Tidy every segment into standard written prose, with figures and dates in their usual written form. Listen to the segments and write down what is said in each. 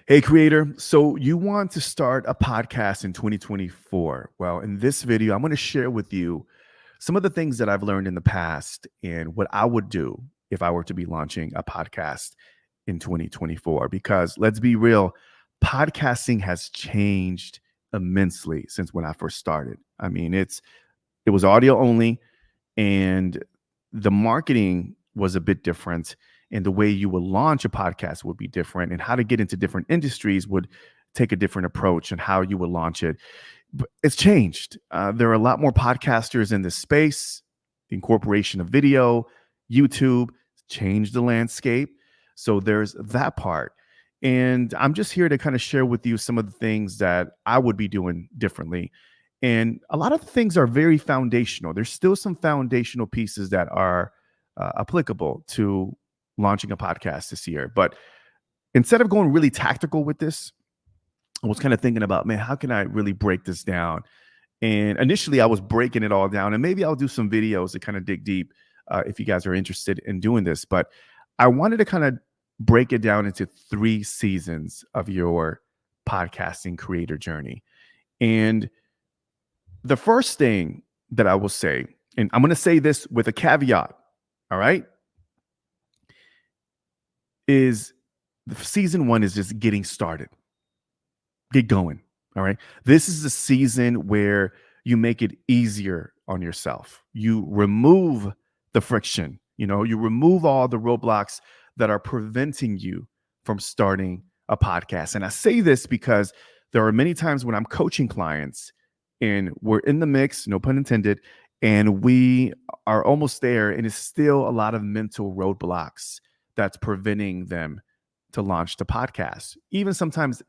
Hey, creator. So you want to start a podcast in 2024? Well, in this video, I'm going to share with you some of the things that I've learned in the past and what I would do if I were to be launching a podcast in 2024. Because let's be real, podcasting has changed immensely since when I first started. I mean, it was audio only, and the marketing was a bit different, and the way you would launch a podcast would be different, and how to get into different industries would take a different approach, and how you would launch it. But it's changed. There are a lot more podcasters in this space. The incorporation of video, YouTube changed the landscape. So there's that part. And I'm just here to kind of share with you some of the things that I would be doing differently. And a lot of the things are very foundational. There's still some foundational pieces that are applicable to launching a podcast this year. But instead of going really tactical with this, I was kind of thinking about, man, how can I really break this down? And initially, I was breaking it all down, and maybe I'll do some videos to kind of dig deep if you guys are interested in doing this. But I wanted to kind of break it down into 3 seasons of your podcasting creator journey. And the first thing that I will say, and I'm going to say this with a caveat, all right, is the season one is just getting started. Get going. All right. This is the season where you make it easier on yourself. You remove the friction, you remove all the roadblocks that are preventing you from starting a podcast. And I say this because there are many times when I'm coaching clients and we're in the mix, no pun intended, and we are almost there, and it's still a lot of mental roadblocks that's preventing them to launch the podcast. Even sometimes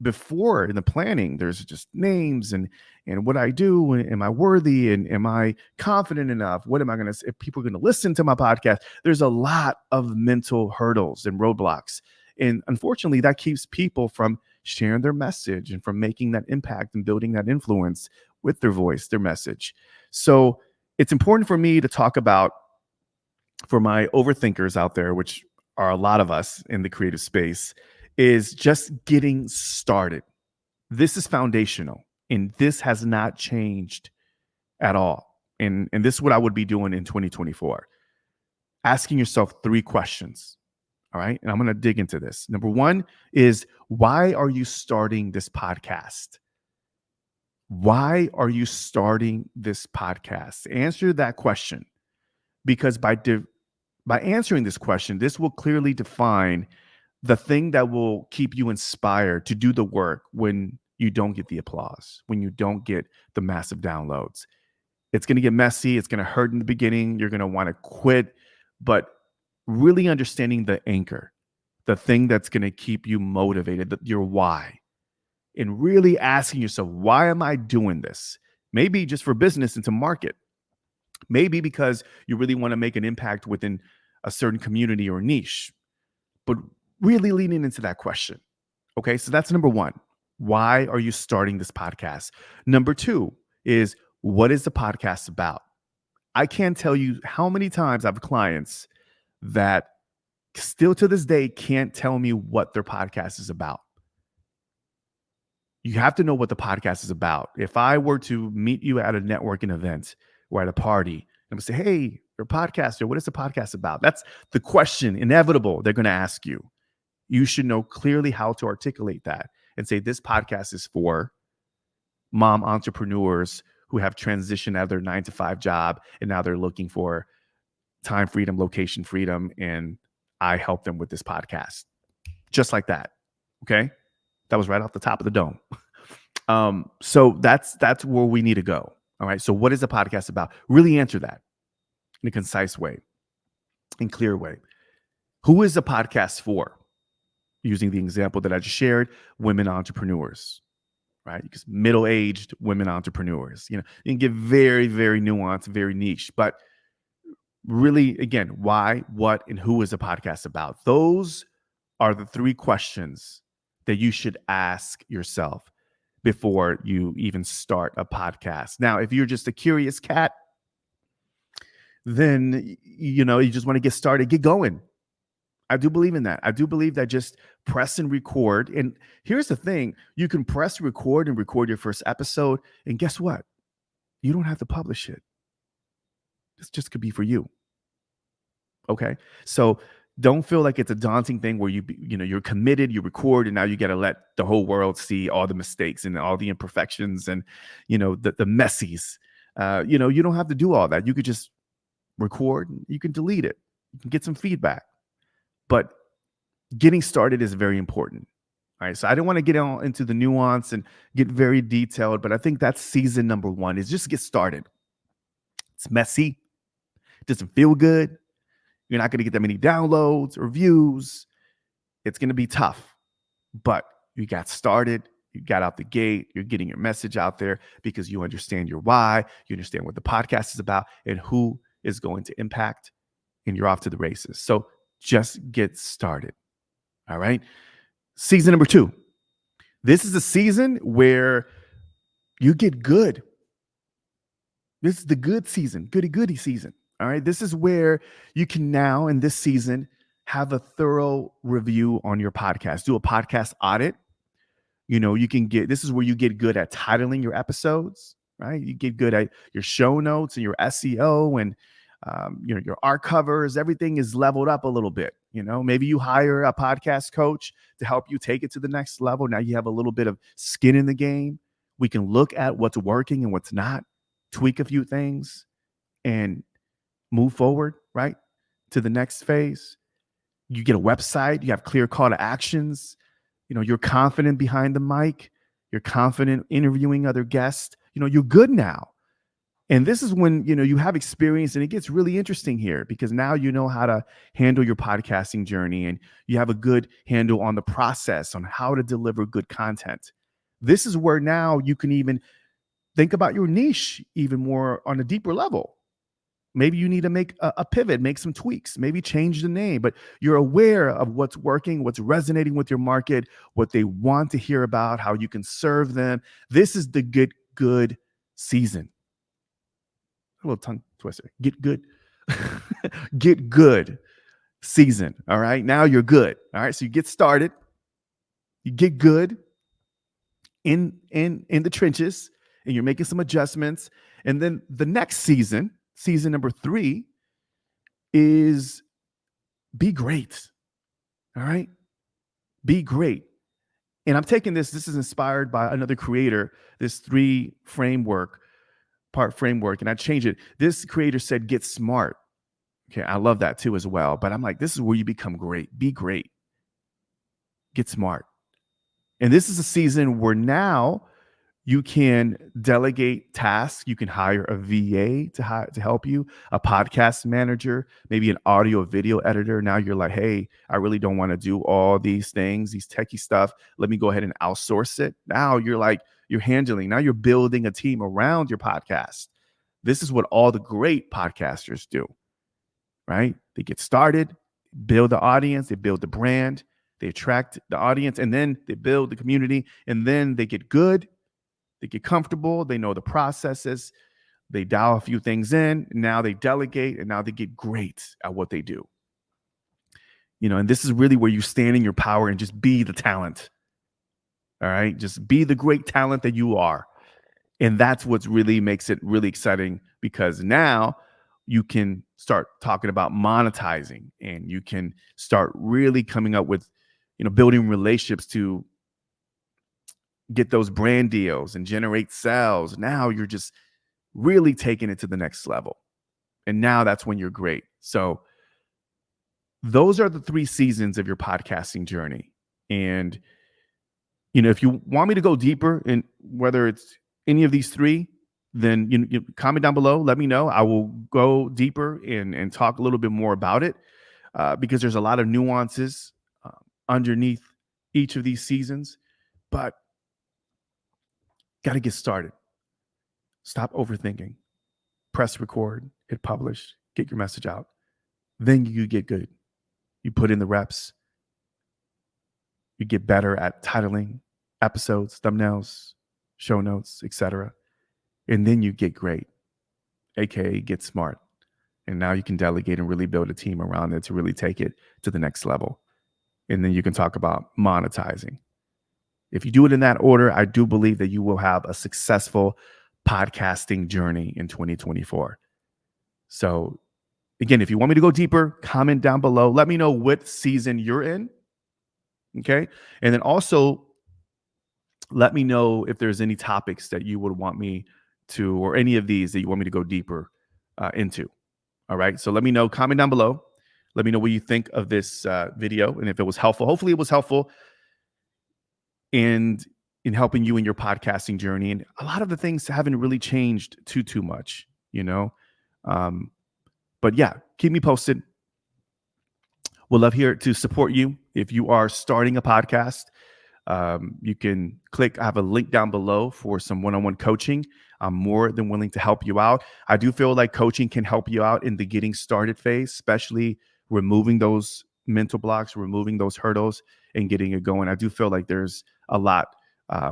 before in the planning, there's just names and what I do, and am I worthy, and am I confident enough? What am I going to say? If people are going to listen to my podcast, there's a lot of mental hurdles and roadblocks. And unfortunately, that keeps people from sharing their message and from making that impact and building that influence with their voice, their message. So it's important for me to talk about, for my overthinkers out there, which are a lot of us in the creative space, is just getting started. This is foundational, and this has not changed at all. And this is what I would be doing in 2024. Asking yourself 3 questions. All right. And I'm going to dig into this. Number one is, why are you starting this podcast? Why are you starting this podcast? Answer that question, because by answering this question, this will clearly define the thing that will keep you inspired to do the work when you don't get the applause, when you don't get the massive downloads. It's going to get messy. It's going to hurt in the beginning. You're going to want to quit, but really understanding the anchor, the thing that's going to keep you motivated, your why, and really asking yourself, why am I doing this? Maybe just for business and to market. Maybe because you really want to make an impact within a certain community or niche, but really leaning into that question. Okay, so that's number one. Why are you starting this podcast? Number two is, what is the podcast about? I can't tell you how many times I have clients that still to this day can't tell me what their podcast is about. You have to know what the podcast is about. If I were to meet you at a networking event or at a party, and I say, hey, you're a podcaster, what is the podcast about? That's the question, inevitable, they're going to ask you. You should know clearly how to articulate that and say, this podcast is for mom entrepreneurs who have transitioned out of their 9-to-5 job, and now they're looking for time freedom, location freedom, and I help them with this podcast. Just like that. Okay. That was right off the top of the dome. So that's where we need to go. All right. So what is the podcast about? Really answer that in a concise way, in clear way. Who is the podcast for? Using the example that I just shared, women entrepreneurs, right? Because middle-aged women entrepreneurs, you can get very, very nuanced, very niche, but really, again, why, what, and who is the podcast about? Those are the 3 questions that you should ask yourself before you even start a podcast. Now, if you're just a curious cat, then you just want to get started, get going. I do believe in that. I do believe that just press and record. And here's the thing, you can press record and record your first episode. And guess what? You don't have to publish it. This just could be for you. Okay. So don't feel like it's a daunting thing where you're committed, you record, and now you got to let the whole world see all the mistakes and all the imperfections and, the messies. You don't have to do all that. You could just record, you can delete it, you can get some feedback. But getting started is very important. All right. So I don't want to get into the nuance and get very detailed, but I think that's season number one is just get started. It's messy. It doesn't feel good. You're not going to get that many downloads or views. It's going to be tough, but you got started. You got out the gate. You're getting your message out there because you understand your why. You understand what the podcast is about and who is going to impact, and you're off to the races. So just get started. All right. Season number 2. This is a season where you get good. This is the good season, goody season. All right. This is where you can now in this season have a thorough review on your podcast, do a podcast audit. This is where you get good at titling your episodes, right? You get good at your show notes and your SEO and your art covers. Everything is leveled up a little bit. Maybe you hire a podcast coach to help you take it to the next level. Now you have a little bit of skin in the game. We can look at what's working and what's not, tweak a few things, and move forward, right, to the next phase. You get a website. You have clear call to actions. You're confident behind the mic. You're confident interviewing other guests. You're good now. And this is when, you have experience, and it gets really interesting here because now you know how to handle your podcasting journey and you have a good handle on the process, on how to deliver good content. This is where now you can even think about your niche even more on a deeper level. Maybe you need to make a pivot, make some tweaks, maybe change the name, but you're aware of what's working, what's resonating with your market, what they want to hear about, how you can serve them. This is the good season. A little tongue twister. Get good. Get good season. All right. Now you're good. All right. So you get started. You get good in the trenches, and you're making some adjustments. And then the next season number 3, is be great. All right. Be great. And I'm taking this is inspired by another creator, this 3 part framework, and I changed it. This creator said, get smart. Okay. I love that too as well. But I'm like, this is where you become great. Be great. Get smart. And this is a season where now you can delegate tasks. You can hire a VA to help you, a podcast manager, maybe an audio video editor. Now you're like, hey, I really don't want to do all these things, these techie stuff. Let me go ahead and outsource it. Now you're handling, now you're building a team around your podcast. This is what all the great podcasters do, right? They get started, build the audience, they build the brand, they attract the audience, and then they build the community, and then they get good. They get comfortable. They know the processes. They dial a few things in. Now they delegate, and now they get great at what they do. And this is really where you stand in your power and just be the talent. All right. Just be the great talent that you are. And that's what really makes it really exciting, because now you can start talking about monetizing, and you can start really coming up with, building relationships to get those brand deals and generate sales. Now you're just really taking it to the next level. And now that's when you're great. So those are the 3 seasons of your podcasting journey. And, if you want me to go deeper in whether it's any of these 3, then you comment down below. Let me know. I will go deeper and talk a little bit more about it, because there's a lot of nuances underneath each of these seasons. But got to get started. Stop overthinking. Press record, hit publish, get your message out. Then you get good. You put in the reps. You get better at titling episodes, thumbnails, show notes, etc. And then you get great, aka get smart. And now you can delegate and really build a team around it to really take it to the next level. And then you can talk about monetizing. If you do it in that order, I do believe that you will have a successful podcasting journey in 2024. So, again, if you want me to go deeper, comment down below. Let me know what season you're in. Okay. And then also let me know if there's any topics that you would want me to, or any of these that you want me to go deeper into. All right. So let me know, comment down below. Let me know what you think of this video and if it was helpful. Hopefully it was helpful in helping you in your podcasting journey. And a lot of the things haven't really changed too much, you know. Um, but yeah, keep me posted. We'll love here to support you if you are starting a podcast. You can click, I have a link down below for some one-on-one coaching. I'm more than willing to help you out. I do feel like coaching can help you out in the getting started phase, especially removing those mental blocks, removing those hurdles and getting it going. I do feel like there's a lot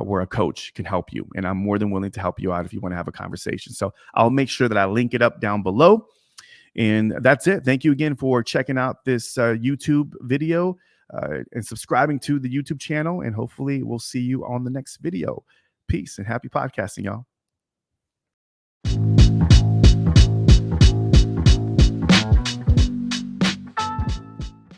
where a coach can help you. And I'm more than willing to help you out if you want to have a conversation. So I'll make sure that I link it up down below. And that's it. Thank you again for checking out this YouTube video and subscribing to the YouTube channel. And hopefully we'll see you on the next video. Peace and happy podcasting, y'all.